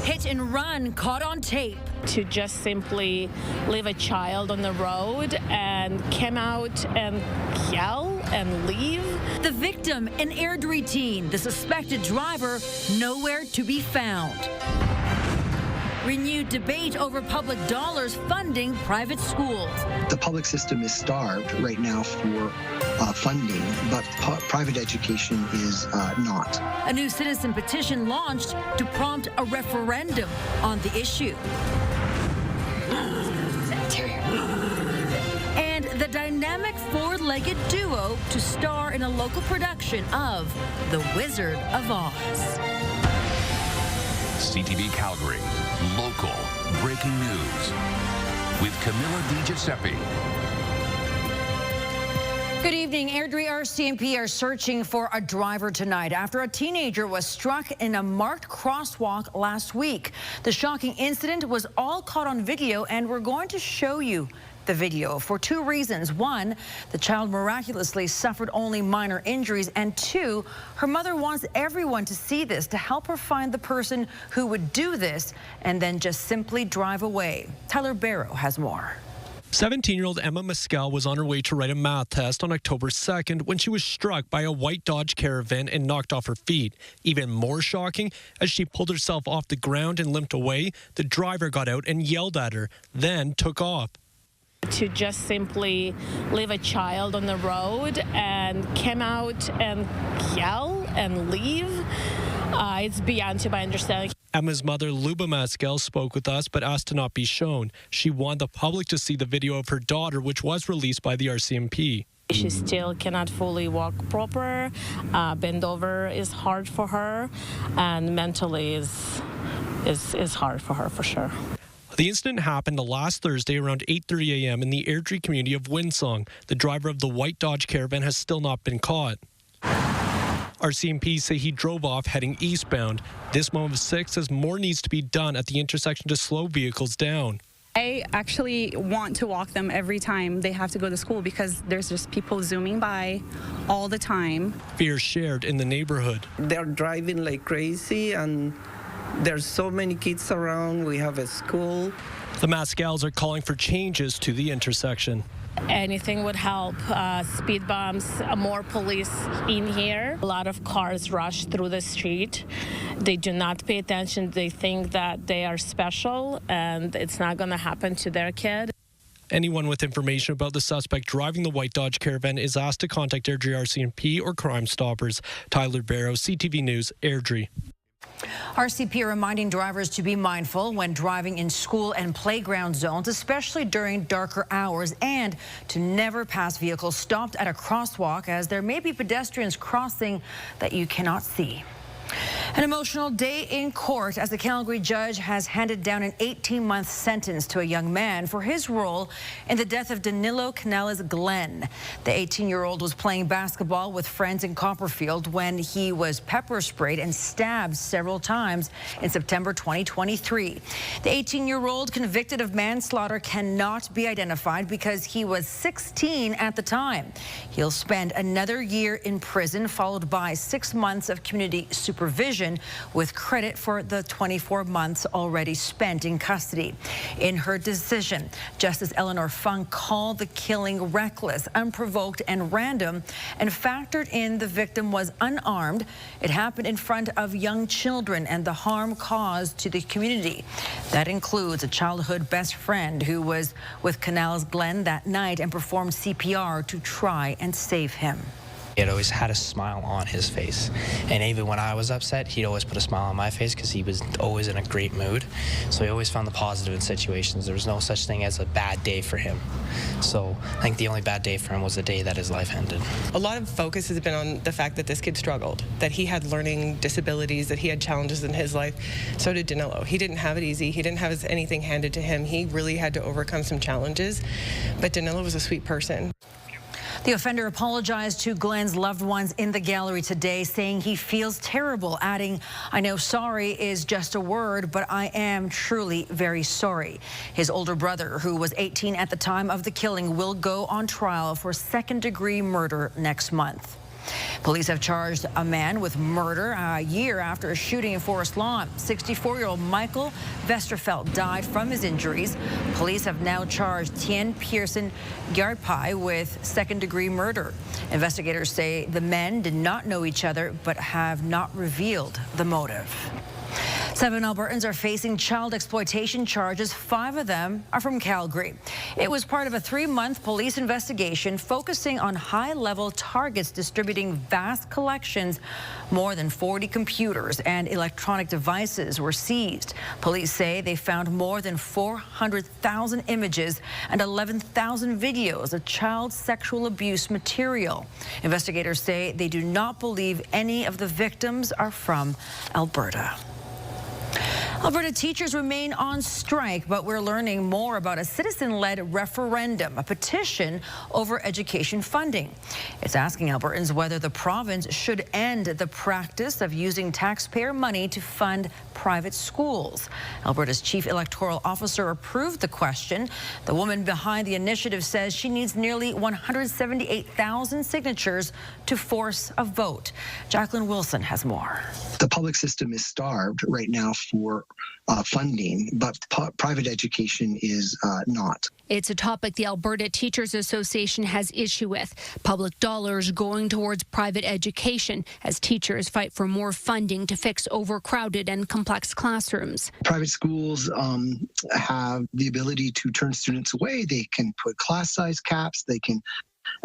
Hit and run caught on tape. To just simply leave a child on the road and come out and yell and leave. The victim, an Airdrie teen. The suspected driver, nowhere to be found. Renewed debate over public dollars funding private schools. The public system is starved right now for funding, but private education is not. A new citizen petition launched to prompt a referendum on the issue. And the dynamic four-legged duo to star in a local production of The Wizard of Oz. CTV Calgary, local breaking news with Camilla DiGiuseppe. Good evening. Airdrie RCMP are searching for a driver tonight after a teenager was struck in a marked crosswalk last week. The shocking incident was all caught on video, and we're going to show you the video for two reasons. One, the child miraculously suffered only minor injuries, and two, her mother wants everyone to see this to help her find the person who would do this and then just simply drive away. Tyler Barrow has more. 17-year-old Emma Mescal was on her way to write a math test on October 2nd when she was struck by a white Dodge Caravan and knocked off her feet. Even more shocking, as she pulled herself off the ground and limped away, the driver got out and yelled at her, then took off. To just simply leave a child on the road and come out and yell and leave, it's beyond to my understanding. Emma's mother, Luba Mescal, spoke with us but asked to not be shown. She wanted the public to see the video of her daughter, which was released by the RCMP. She still cannot fully walk proper. Bend over is hard for her, and mentally is hard for her for sure. The incident happened last Thursday around 8:30 a.m. in the Airdrie community of Windsong. The driver of the white Dodge Caravan has still not been caught. RCMP say he drove off heading eastbound. This Mom of 6 says more needs to be done at the intersection to slow vehicles down. I actually want to walk them every time they have to go to school because there's just people zooming by all the time. Fear shared in the neighborhood. They're driving like crazy, and there's so many kids around. We have a school. The Mescals are calling for changes to the intersection. Anything would help. Speed bumps, more police in here. A lot of cars rush through the street. They do not pay attention. They think that they are special and it's not going to happen to their kid. Anyone with information about the suspect driving the white Dodge Caravan is asked to contact Airdrie RCMP or Crime Stoppers. Tyler Barrow, CTV News, Airdrie. RCP are reminding drivers to be mindful when driving in school and playground zones, especially during darker hours, and to never pass vehicles stopped at a crosswalk, as there may be pedestrians crossing that you cannot see. An emotional day in court as the Calgary judge has handed down an 18-month sentence to a young man for his role in the death of Danilo Canales Glenn. The 18-year-old was playing basketball with friends in Copperfield when he was pepper sprayed and stabbed several times in September 2023. The 18-year-old convicted of manslaughter cannot be identified because he was 16 at the time. He'll spend another year in prison, followed by 6 months of community supervision, with credit for the 24 months already spent in custody. In her decision, Justice Eleanor Funk called the killing reckless, unprovoked, and random, and factored in the victim was unarmed. It happened in front of young children and the harm caused to the community. That includes a childhood best friend who was with Canales Glenn that night and performed CPR to try and save him. He always had a smile on his face, and even when I was upset, he'd always put a smile on my face because he was always in a great mood. So he always found the positive in situations. There was no such thing as a bad day for him. So I think the only bad day for him was the day that his life ended. A lot of focus has been on the fact that this kid struggled, that he had learning disabilities, that he had challenges in his life. So did Danilo. He didn't have it easy. He didn't have anything handed to him. He really had to overcome some challenges, but Danilo was a sweet person. The offender apologized to Glenn's loved ones in the gallery today, saying he feels terrible, adding, "I know sorry is just a word, but I am truly very sorry." His older brother, who was 18 at the time of the killing, will go on trial for second-degree murder next month. Police have charged a man with murder a year after a shooting in Forest Lawn. 64-year-old Michael Vesterfeld died from his injuries. Police have now charged Tien Pearson Gyarpai with second-degree murder. Investigators say the men did not know each other but have not revealed the motive. 7 Albertans are facing child exploitation charges. 5 of them are from Calgary. It was part of a 3-month police investigation focusing on high-level targets distributing vast collections. More than 40 computers and electronic devices were seized. Police say they found more than 400,000 images and 11,000 videos of child sexual abuse material. Investigators say they do not believe any of the victims are from Alberta. Alberta teachers remain on strike, but we're learning more about a citizen-led referendum, a petition over education funding. It's asking Albertans whether the province should end the practice of using taxpayer money to fund private schools. Alberta's chief electoral officer approved the question. The woman behind the initiative says she needs nearly 178,000 signatures to force a vote. Jacqueline Wilson has more. The public system is starved right now for funding, but private education is not. It's a topic the Alberta Teachers Association has issue with. Public dollars going towards private education as teachers fight for more funding to fix overcrowded and complex classrooms. Private schools have the ability to turn students away. They can put class size caps. They can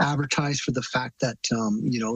advertise for the fact that,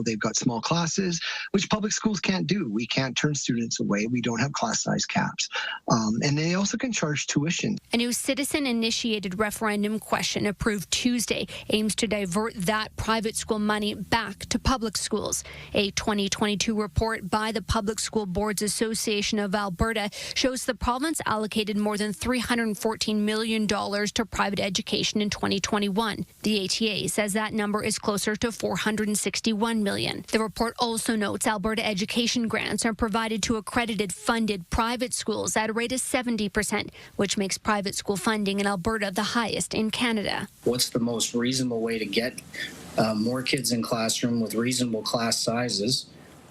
they've got small classes, which public schools can't do. We can't turn students away. We don't have class size caps. And they also can charge tuition. A new citizen-initiated referendum question approved Tuesday aims to divert that private school money back to public schools. A 2022 report by the Public School Boards Association of Alberta shows the province allocated more than $314 million to private education in 2021. The ATA says that number is closer to $461 million. The report also notes Alberta education grants are provided to accredited funded private schools at a rate of 70%, which makes private school funding in Alberta the highest in Canada. What's the most reasonable way to get more kids in classroom with reasonable class sizes?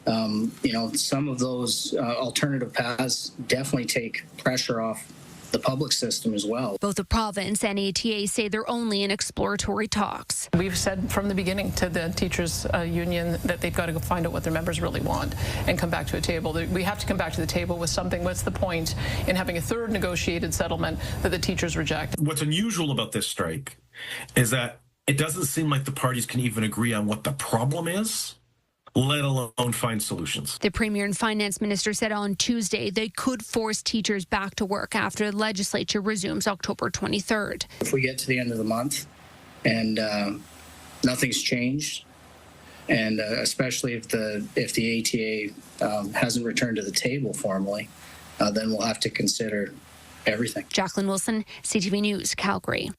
Some of those alternative paths definitely take pressure off the public system as well. Both the province and ATA say they're only in exploratory talks. We've said from the beginning to the teachers union that they've got to go find out what their members really want and come back to a table. We have to come back to the table with something. What's the point in having a third negotiated settlement that the teachers reject? What's unusual about this strike is that it doesn't seem like the parties can even agree on what the problem is, let alone find solutions. The Premier and Finance Minister said on Tuesday they could force teachers back to work after the legislature resumes October 23rd. If we get to the end of the month and nothing's changed, and especially if the ATA hasn't returned to the table formally, then we'll have to consider everything. Jacqueline Wilson, CTV News, Calgary.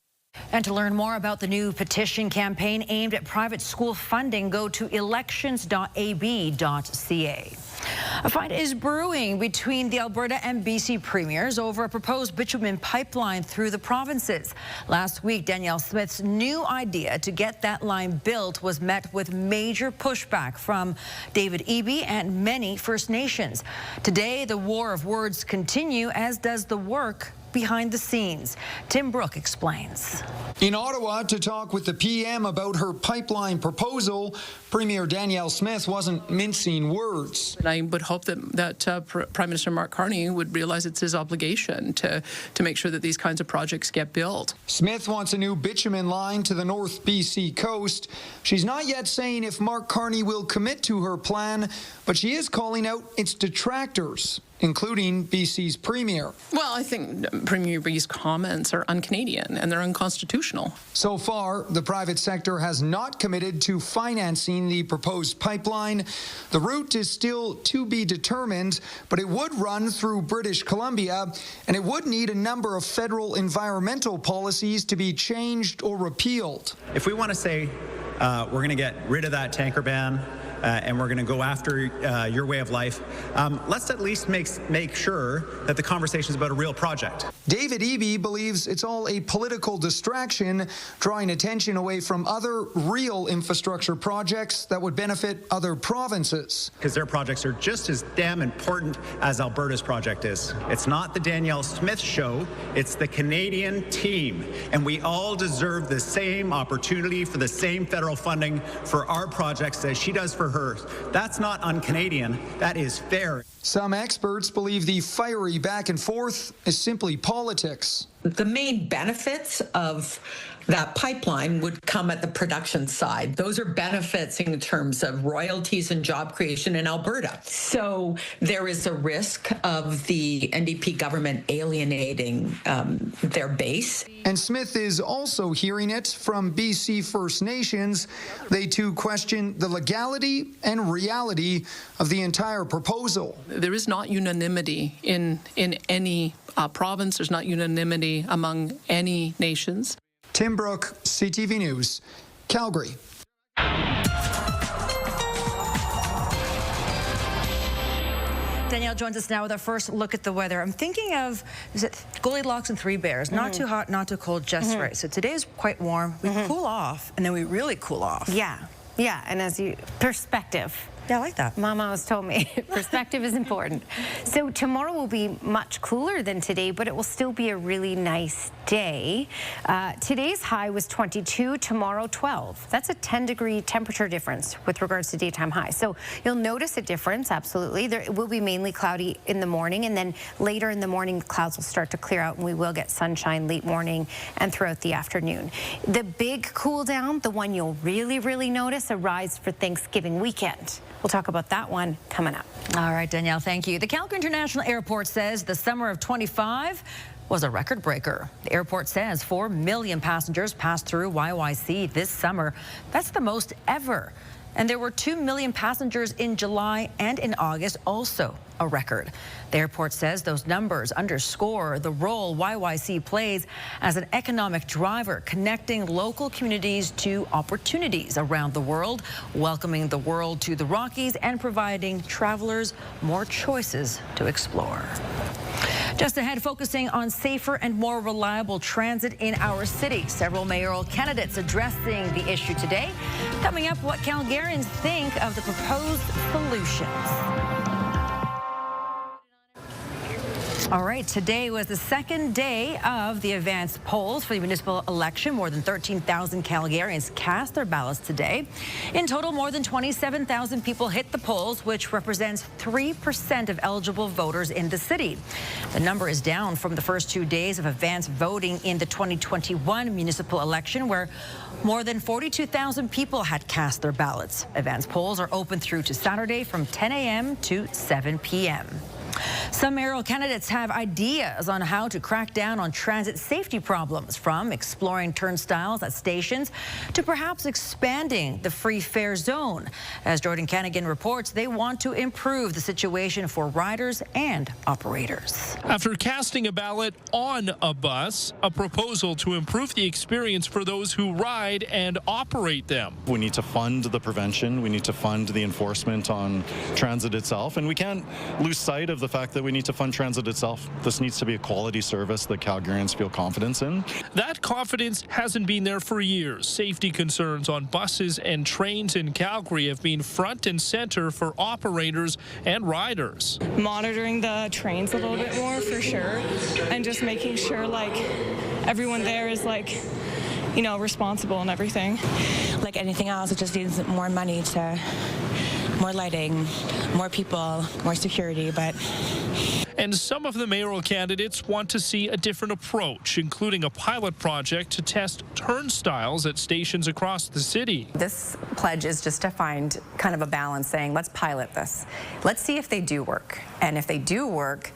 And to learn more about the new petition campaign aimed at private school funding, go to elections.ab.ca. A fight is brewing between the Alberta and BC premiers over a proposed bitumen pipeline through the provinces. Last week, Danielle Smith's new idea to get that line built was met with major pushback from David Eby and many First Nations. Today, the war of words continue, as does the work behind the scenes. Tim Brooke explains. In Ottawa to talk with the PM about her pipeline proposal, Premier Danielle Smith wasn't mincing words. And I would hope that Prime Minister Mark Carney would realize it's his obligation to make sure that these kinds of projects get built. Smith wants a new bitumen line to the North BC coast. She's not yet saying if Mark Carney will commit to her plan, but she is calling out its detractors, including BC's Premier. Well, I think Premier Eby's comments are un-Canadian and they're unconstitutional. So far, the private sector has not committed to financing the proposed pipeline. The route is still to be determined, but it would run through British Columbia, and it would need a number of federal environmental policies to be changed or repealed. If we want to say we're going to get rid of that tanker ban, and we're going to go after your way of life. Let's at least make sure that the conversation is about a real project. David Eby believes it's all a political distraction, drawing attention away from other real infrastructure projects that would benefit other provinces. Because their projects are just as damn important as Alberta's project is. It's not the Danielle Smith show, it's the Canadian team. And we all deserve the same opportunity for the same federal funding for our projects as she does for hers. That's not un-Canadian, that is fair. Some experts believe the fiery back and forth is simply politics. The main benefits of that pipeline would come at the production side. Those are benefits in terms of royalties and job creation in Alberta. So there is a risk of the NDP government alienating their base. And Smith is also hearing it from BC First Nations. They too question the legality and reality of the entire proposal. There is not unanimity in any province. There's not unanimity among any nations. Tim Brooke, CTV News, Calgary. Danielle joins us now with our first look at the weather. I'm thinking of, is it Goldilocks and Three Bears? Not too hot, not too cold, just right. So today's quite warm. We cool off, and then we really cool off. Yeah, and as you, perspective. Yeah, I like that. Mama always told me perspective is important. So tomorrow will be much cooler than today, but it will still be a really nice day. Today's high was 22, tomorrow 12. That's a 10-degree temperature difference with regards to daytime high. So you'll notice a difference, absolutely. It will be mainly cloudy in the morning, and then later in the morning, the clouds will start to clear out, and we will get sunshine late morning and throughout the afternoon. The big cool down, the one you'll really, really notice, arrives for Thanksgiving weekend. We'll talk about that one coming up. All right, Danielle, thank you. The Calgary International Airport says the summer of 25 was a record breaker. The airport says 4 million passengers passed through YYC this summer. That's the most ever. And there were 2 million passengers in July and in August, also a record. The airport says those numbers underscore the role YYC plays as an economic driver, connecting local communities to opportunities around the world, welcoming the world to the Rockies, and providing travelers more choices to explore. Just ahead, focusing on safer and more reliable transit in our city. Several mayoral candidates addressing the issue today. Coming up, what Calgarians think of the proposed solutions. All right, today was the second day of the advanced polls for the municipal election. More than 13,000 Calgarians cast their ballots today. In total, more than 27,000 people hit the polls, which represents 3% of eligible voters in the city. The number is down from the first 2 days of advanced voting in the 2021 municipal election, where more than 42,000 people had cast their ballots. Advanced polls are open through to Saturday from 10 a.m. to 7 p.m. Some mayoral candidates have ideas on how to crack down on transit safety problems, from exploring turnstiles at stations to perhaps expanding the free fare zone. As Jordan Canagan reports, they want to improve the situation for riders and operators. After casting a ballot on a bus, a proposal to improve the experience for those who ride and operate them. We need to fund the prevention, we need to fund the enforcement on transit itself, and we can't lose sight of the fact that we need to fund transit itself. This needs to be a quality service that Calgarians feel confidence in. That confidence hasn't been there for years. Safety concerns on buses and trains in Calgary have been front and center for operators and riders. Monitoring the trains a little bit more, for sure, and just making sure like everyone there is like, you know, responsible and everything. Like anything else, it just needs more money to more lighting, more people, more security, but... And some of the mayoral candidates want to see a different approach, including a pilot project to test turnstiles at stations across the city. This pledge is just to find kind of a balance, saying, let's pilot this. Let's see if they do work. And if they do work,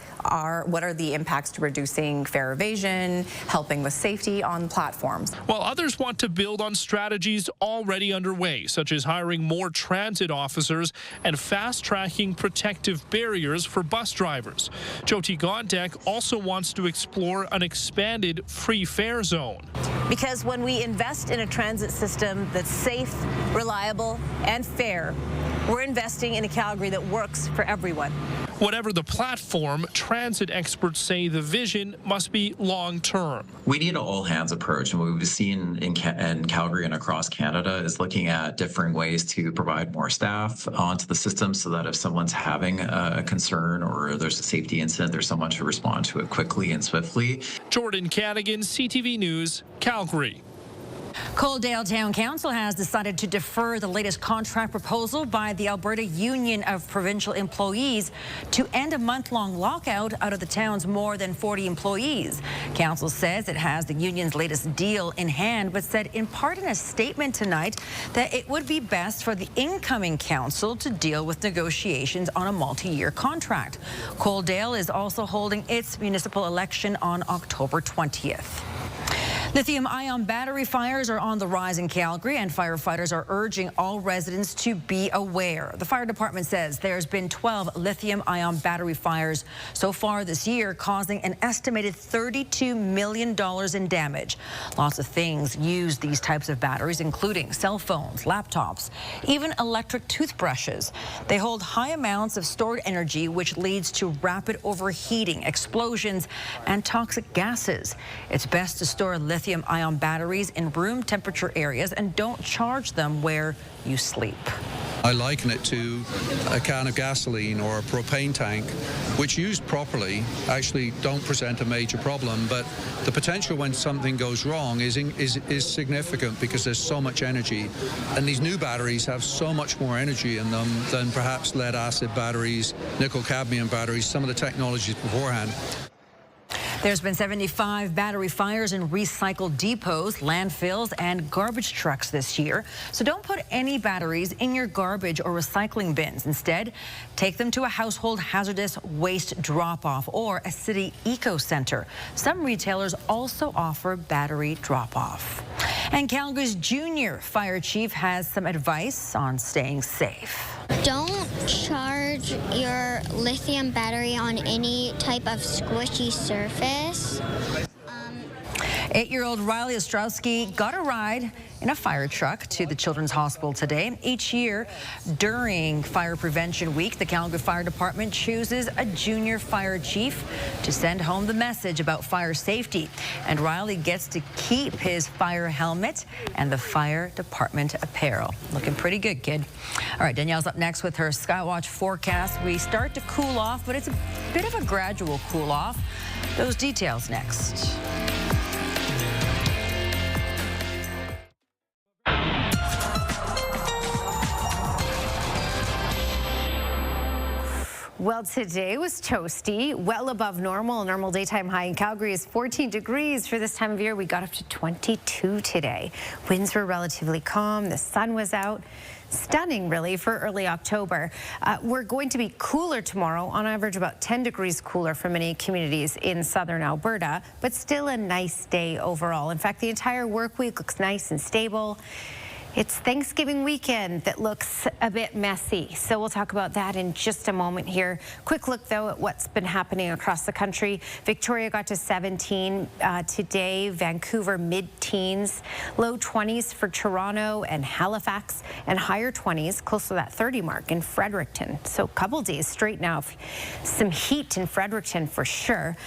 what are the impacts to reducing fare evasion, helping with safety on platforms? While others want to build on strategies already underway, such as hiring more transit officers and fast-tracking protective barriers for bus drivers. Jyoti Gondek also wants to explore an expanded free fare zone. Because when we invest in a transit system that's safe, reliable, and fair, We're investing in a Calgary that works for everyone. Whatever the platform, transit experts say the vision must be long-term. We need an all-hands approach, and what we've seen in Calgary and across Canada is looking at different ways to provide more staff onto the system so that if someone's having a concern or there's a safety incident, there's someone to respond to it quickly and swiftly. Jordan Cadigan, CTV News, Calgary. Coaldale Town Council has decided to defer the latest contract proposal by the Alberta Union of Provincial Employees to end a month-long lockout out of the town's more than 40 employees. Council says it has the union's latest deal in hand, but said in part in a statement tonight that it would be best for the incoming council to deal with negotiations on a multi-year contract. Coaldale is also holding its municipal election on October 20th. Lithium-ion battery fires are on the rise in Calgary, and firefighters are urging all residents to be aware. The fire department says there's been 12 lithium-ion battery fires so far this year, causing an estimated $32 million in damage. Lots of things use these types of batteries, including cell phones, laptops, even electric toothbrushes. They hold high amounts of stored energy, which leads to rapid overheating, explosions, and toxic gases. It's best to store lithium-ion batteries in room temperature areas and don't charge them where you sleep. I liken it to a can of gasoline or a propane tank, which used properly actually don't present a major problem, but the potential when something goes wrong is significant because there's so much energy, and these new batteries have so much more energy in them than perhaps lead acid batteries, nickel cadmium batteries, some of the technologies beforehand. There's been 75 battery fires in recycled depots, landfills, and garbage trucks this year. So don't put any batteries in your garbage or recycling bins. Instead, take them to a household hazardous waste drop-off or a city eco-center. Some retailers also offer battery drop-off. And Calgary's junior fire chief has some advice on staying safe. Don't charge your lithium battery on any type of squishy surface. 8-year-old Riley Ostrowski got a ride in a fire truck to the Children's Hospital today. Each year during Fire Prevention Week, the Calgary Fire Department chooses a junior fire chief to send home the message about fire safety. And Riley gets to keep his fire helmet and the fire department apparel. Looking pretty good, kid. All right, Danielle's up next with her Skywatch forecast. We start to cool off, but it's a bit of a gradual cool off. Those details next. Well, today was toasty, well above normal. A normal daytime high in Calgary is 14 degrees. For this time of year, we got up to 22 today. Winds were relatively calm. The sun was out. Stunning, really, for early October. We're going to be cooler tomorrow, on average about 10 degrees cooler for many communities in southern Alberta, but still a nice day overall. In fact, the entire work week looks nice and stable. It's Thanksgiving weekend that looks a bit messy, so we'll talk about that in just a moment here. Quick look, though, at what's been happening across the country. Victoria got to 17 today, Vancouver mid-teens, low 20s for Toronto and Halifax, and higher 20s, close to that 30 mark in Fredericton. So a couple days straight now, some heat in Fredericton for sure.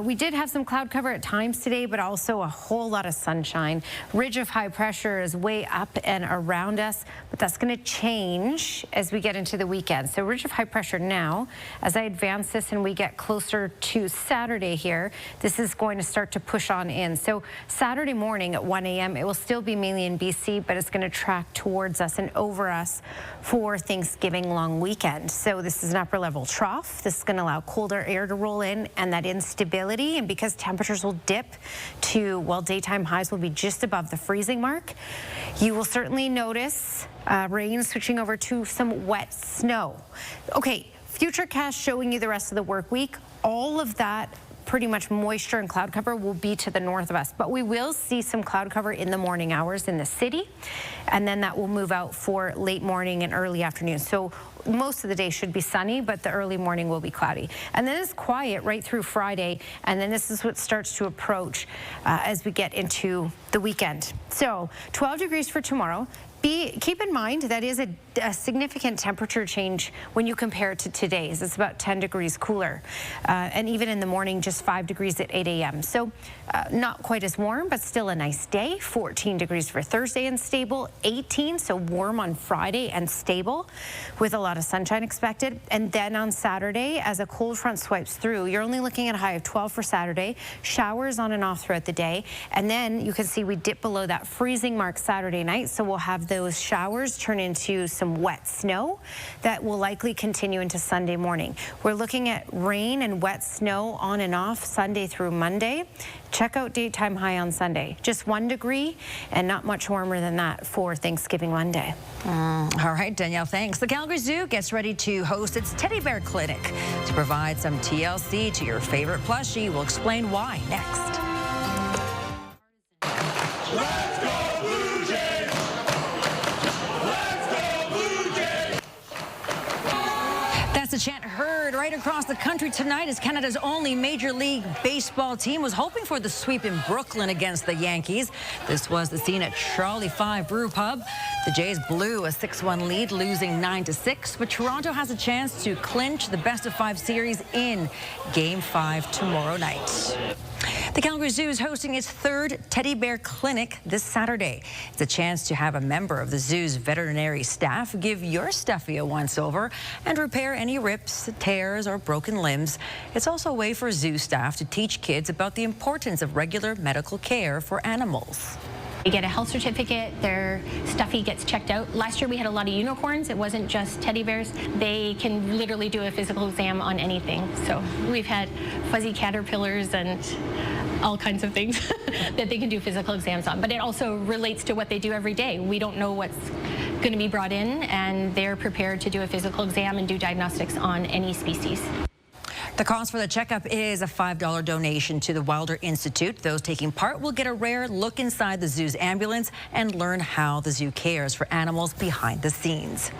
We did have some cloud cover at times today, but also a whole lot of sunshine. Ridge of high pressure is way up and around us, but that's going to change as we get into the weekend. So ridge of high pressure now, as I advance this and we get closer to Saturday here, this is going to start to push on in. So Saturday morning at 1 a.m., it will still be mainly in BC, but it's going to track towards us and over us for Thanksgiving long weekend. So this is an upper level trough. This is going to allow colder air to roll in and that instability. And because temperatures will dip to, well, daytime highs will be just above the freezing mark, you will certainly notice rain switching over to some wet snow. Okay, Futurecast showing you the rest of the work week. All of that pretty much moisture and cloud cover will be to the north of us, but we will see some cloud cover in the morning hours in the city, and then that will move out for late morning and early afternoon. So most of the day should be sunny, but the early morning will be cloudy. And then it's quiet right through Friday, and then this is what starts to approach as we get into the weekend. So 12 degrees for tomorrow. Keep in mind that is a a significant temperature change when you compare it to today's. It's about 10 degrees cooler. And even in the morning, just 5 degrees at 8 a.m. So not quite as warm, but still a nice day. 14 degrees for Thursday and stable. 18, so warm on Friday and stable with a lot of sunshine expected. And then on Saturday, as a cold front swipes through, you're only looking at a high of 12 for Saturday. Showers on and off throughout the day. And then you can see we dip below that freezing mark Saturday night. So we'll have those showers turn into some wet snow that will likely continue into Sunday morning. We're looking at rain and wet snow on and off Sunday through Monday. Check out daytime high on Sunday. Just 1 degree and not much warmer than that for Thanksgiving Monday. All right, Danielle, thanks. The Calgary Zoo gets ready to host its teddy bear clinic to provide some TLC to your favorite plushie. We'll explain why next. Let's go Blue Jays! Let's go Blue Jays! That's the chant heard right across the country tonight as Canada's only Major League Baseball team was hoping for the sweep in Brooklyn against the Yankees. This was the scene at Charlie 5 Brew Pub. The Jays blew a 6-1 lead, losing 9-6, but Toronto has a chance to clinch the best-of-5 series in Game 5 tomorrow night. The Calgary Zoo is hosting its third teddy bear clinic this Saturday. It's a chance to have a member of the zoo's veterinary staff give your stuffy a once-over and repair any rips, tears, or broken limbs. It's also a way for zoo staff to teach kids about the importance of regular medical care for animals. They get a health certificate, their stuffy gets checked out. Last year we had a lot of unicorns. It wasn't just teddy bears. They can literally do a physical exam on anything. So we've had fuzzy caterpillars and all kinds of things that they can do physical exams on. But it also relates to what they do every day. We don't know what's going to be brought in, and they're prepared to do a physical exam and do diagnostics on any species. The cost for the checkup is a $5 donation to the Wilder Institute. Those taking part will get a rare look inside the zoo's ambulance and learn how the zoo cares for animals behind the scenes.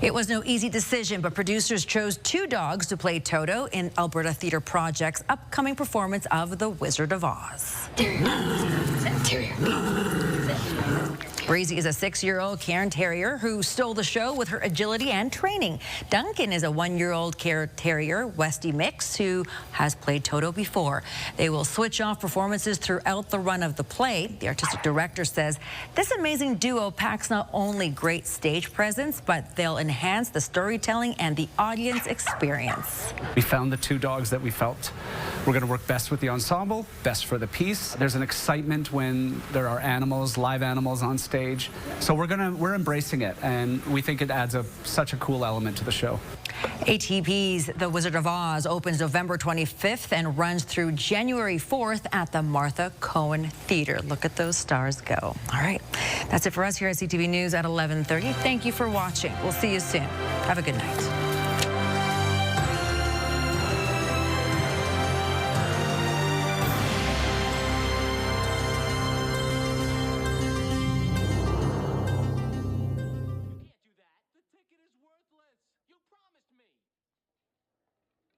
It was no easy decision, but producers chose 2 dogs to play Toto in Alberta Theatre Project's upcoming performance of The Wizard of Oz. Breezy is a 6-year-old Cairn Terrier who stole the show with her agility and training. Duncan is a 1-year-old Cairn Terrier, Westie mix, who has played Toto before. They will switch off performances throughout the run of the play. The artistic director says this amazing duo packs not only great stage presence, but they'll enhance the storytelling and the audience experience. We found the 2 dogs that we felt were going to work best with the ensemble, best for the piece. There's an excitement when there are animals, live animals on stage. So we're embracing it, and we think it adds such a cool element to the show. ATP's The Wizard of Oz opens November 25th and runs through January 4th at the Martha Cohen Theatre. Look at those stars go. All right, that's it for us here at CTV News at 11:30. Thank you for watching. We'll see you soon. Have a good night.